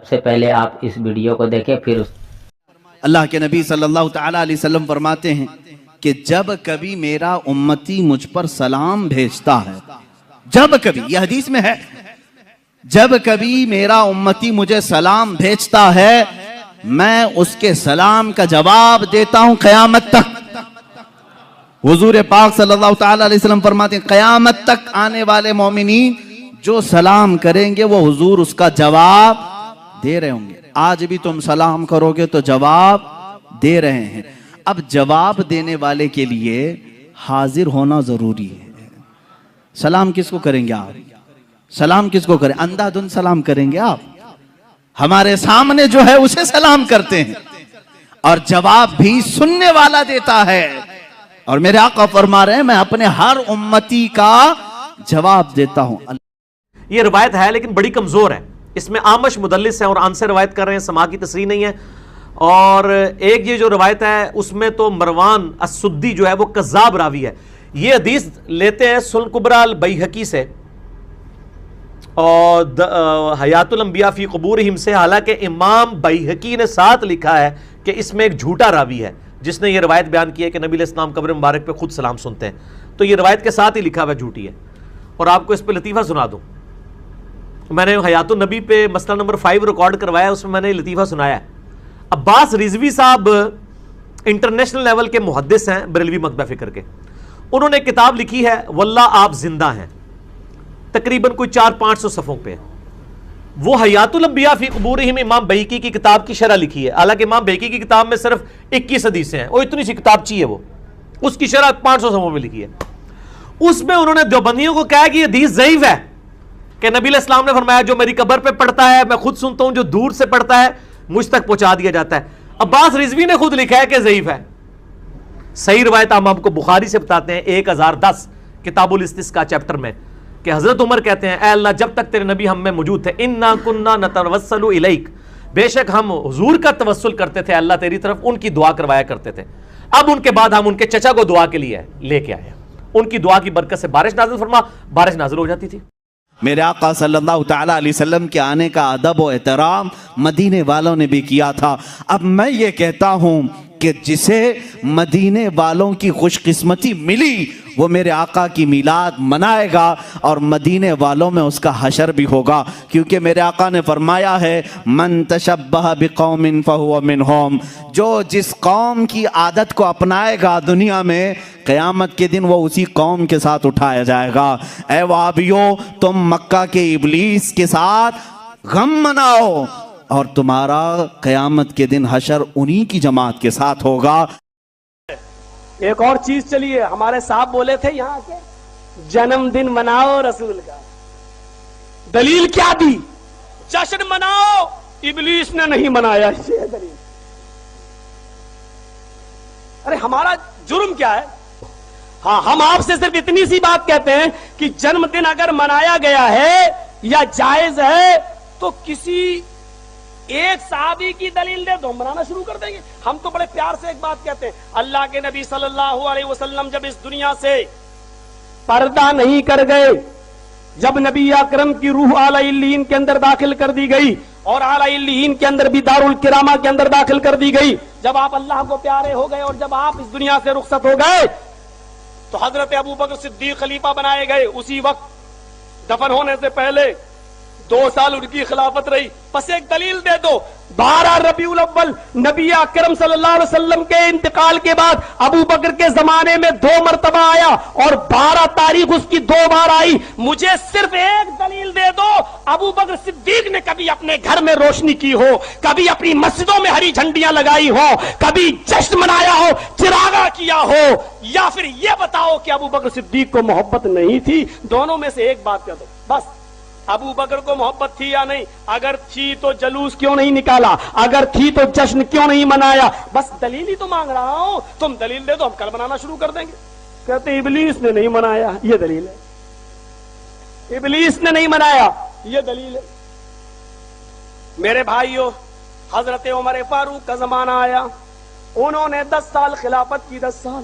سے پہلے آپ اس ویڈیو کو دیکھیں پھر اللہ کے نبی صلی اللہ تعالیٰ علیہ وسلم فرماتے ہیں کہ جب کبھی میرا امتی مجھ پر سلام بھیجتا ہے، جب کبھی، یہ حدیث میں ہے، جب کبھی میرا امتی مجھے سلام بھیجتا ہے میں اس کے سلام کا جواب دیتا ہوں قیامت تک۔ حضور پاک صلی اللہ تعالیٰ علیہ وسلم فرماتے ہیں قیامت تک آنے والے مومنین جو سلام کریں گے وہ حضور اس کا جواب دے رہے ہوں گے۔ آج بھی تم سلام کرو گے تو جواب دے رہے ہیں۔ اب جواب دینے والے کے لیے حاضر ہونا ضروری ہے۔ سلام کس کو کریں گے آپ؟ سلام کس کو کریں؟ اندھا دھند سلام کریں گے آپ؟ ہمارے سامنے جو ہے اسے سلام کرتے ہیں اور جواب بھی سننے والا دیتا ہے، اور میرے آقا فرما رہے ہیں میں اپنے ہر امتی کا جواب دیتا ہوں۔ یہ روایت ہے لیکن بڑی کمزور ہے، اس میں آمش مدلس ہے اور آن سے روایت کر رہے ہیں، سما کی تصریح نہیں ہے۔ اور ایک یہ جو روایت ہے اس میں تو مروان السدی جو ہے وہ کذاب راوی ہے۔ یہ حدیث لیتے ہیں سنن کبریٰ البیہقی سے اور حیات الانبیاء فی قبورہم سے، حالانکہ امام بیہقی نے ساتھ لکھا ہے کہ اس میں ایک جھوٹا راوی ہے جس نے یہ روایت بیان کی ہے کہ نبی علیہ السلام قبر مبارک پہ خود سلام سنتے ہیں، تو یہ روایت کے ساتھ ہی لکھا ہوا جھوٹی ہے۔ اور آپ کو اس پہ لطیفہ سنا دوں، میں نے حیات النبی پہ مسئلہ نمبر 5 ریکارڈ کروایا، اس میں میں نے لطیفہ سنایا ہے۔ عباس رضوی صاحب انٹرنیشنل لیول کے محدث ہیں، بریلوی مکتبہ فکر کے، انہوں نے کتاب لکھی ہے واللہ آپ زندہ ہیں، تقریباً کوئی 400-500 صفحوں پہ۔ وہ حیات الانبیاء فی قبورہم امام بیہقی کی کتاب کی شرح لکھی ہے، حالانکہ امام بیہقی کی کتاب میں صرف 21 حدیثیں ہیں، وہ اتنی سی کتاب چاہیے، وہ اس کی شرح 500 صفحوں میں لکھی ہے۔ اس میں انہوں نے دیوبندیوں کو کہا کہ یہ حدیث ضعیف ہے، کہ نبی علیہ السلام نے فرمایا جو میری قبر پہ پڑھتا ہے میں خود سنتا ہوں، جو دور سے پڑھتا ہے مجھ تک پہنچا دیا جاتا ہے۔ عباس رضوی نے خود لکھا ہے کہ ضعیف ہے۔ صحیح روایت ہم آپ کو بخاری سے بتاتے ہیں 1010 کتاب الاستسقاء چیپٹر میں، کہ حضرت عمر کہتے ہیں اے اللہ جب تک تیرے نبی ہم میں موجود تھے انا کننا نتوسل الیک، بے شک ہم حضور کا توسل کرتے تھے اللہ تیری طرف، ان کی دعا کروایا کرتے تھے۔ اب ان کے بعد ہم ان کے چچا کو دعا کے لیے لے کے آئے، ان کی دعا کی برکت سے بارش نازل فرما، بارش نازل ہو جاتی تھی۔ میرے آقا صلی اللہ تعالیٰ علیہ وسلم کے آنے کا ادب و احترام مدینے والوں نے بھی کیا تھا۔ اب میں یہ کہتا ہوں کہ جسے مدینے والوں کی خوش قسمتی ملی وہ میرے آقا کی میلاد منائے گا اور مدینے والوں میں اس کا حشر بھی ہوگا، کیونکہ میرے آقا نے فرمایا ہے من تشبہ بقوم فہو منہم، جو جس قوم کی عادت کو اپنائے گا دنیا میں قیامت کے دن وہ اسی قوم کے ساتھ اٹھایا جائے گا۔ اے وہابیو تم مکہ کے ابلیس کے ساتھ غم مناؤ اور تمہارا قیامت کے دن حشر انہی کی جماعت کے ساتھ ہوگا۔ ایک اور چیز چلیے، ہمارے صاحب بولے تھے یہاں کے جنم دن مناؤ رسول کا، دلیل کیا دی؟ جشن مناؤ، ابلیس نے نہیں منایا، یہ دلیل۔ ارے ہمارا جرم کیا ہے؟ ہاں ہم آپ سے صرف اتنی سی بات کہتے ہیں کہ جنم دن اگر منایا گیا ہے یا جائز ہے تو کسی ایک صحابی کی دلیل دے دو، ہم منانا شروع کر دیں گے۔ ہم تو بڑے پیار سے ایک بات کہتے ہیں، اللہ کے نبی صلی اللہ علیہ وسلم جب اس دنیا سے پردہ نہیں کر گئے، جب نبی اکرم کی روح اعلی علیین کے اندر داخل کر دی گئی اور اعلی علیین کے اندر بھی دارالکرامہ کے اندر داخل کر دی گئی، جب آپ اللہ کو پیارے ہو گئے اور جب آپ اس دنیا سے رخصت ہو گئے تو حضرت ابوبکر صدیق خلیفہ بنائے گئے۔ اسی وقت دفن ہونے سے پہلے 2 سال ان کی خلافت رہی۔ پس ایک دلیل دے دو، 12 ربیع الاول نبی اکرم صلی اللہ علیہ وسلم کے انتقال کے بعد ابو بکر کے زمانے میں 2 مرتبہ آیا اور 12 تاریخ اس کی 2 بار آئی۔ مجھے صرف ایک دلیل دے دو، ابو بکر صدیق نے کبھی اپنے گھر میں روشنی کی ہو، کبھی اپنی مسجدوں میں ہری جھنڈیاں لگائی ہو، کبھی جشن منایا ہو، چراغاں کیا ہو، یا پھر یہ بتاؤ کہ ابو بکر صدیق کو محبت نہیں تھی؟ دونوں میں سے ایک بات کہہ دو بس۔ ابو بکر کو محبت تھی یا نہیں؟ اگر تھی تو جلوس کیوں نہیں نکالا؟ اگر تھی تو جشن کیوں نہیں منایا؟ بس دلیل ہی تو مانگ رہا ہوں، تم دلیل دے دو، ہم کل منانا شروع کر دیں گے۔ کہتے ابلیس نے نہیں منایا، یہ دلیل ہے۔ ابلیس نے نہیں منایا، یہ دلیل ہے۔ میرے بھائیو، حضرت عمر فاروق کا زمانہ آیا، انہوں نے 10 سال خلافت کی، 10 سال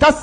10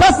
10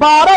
12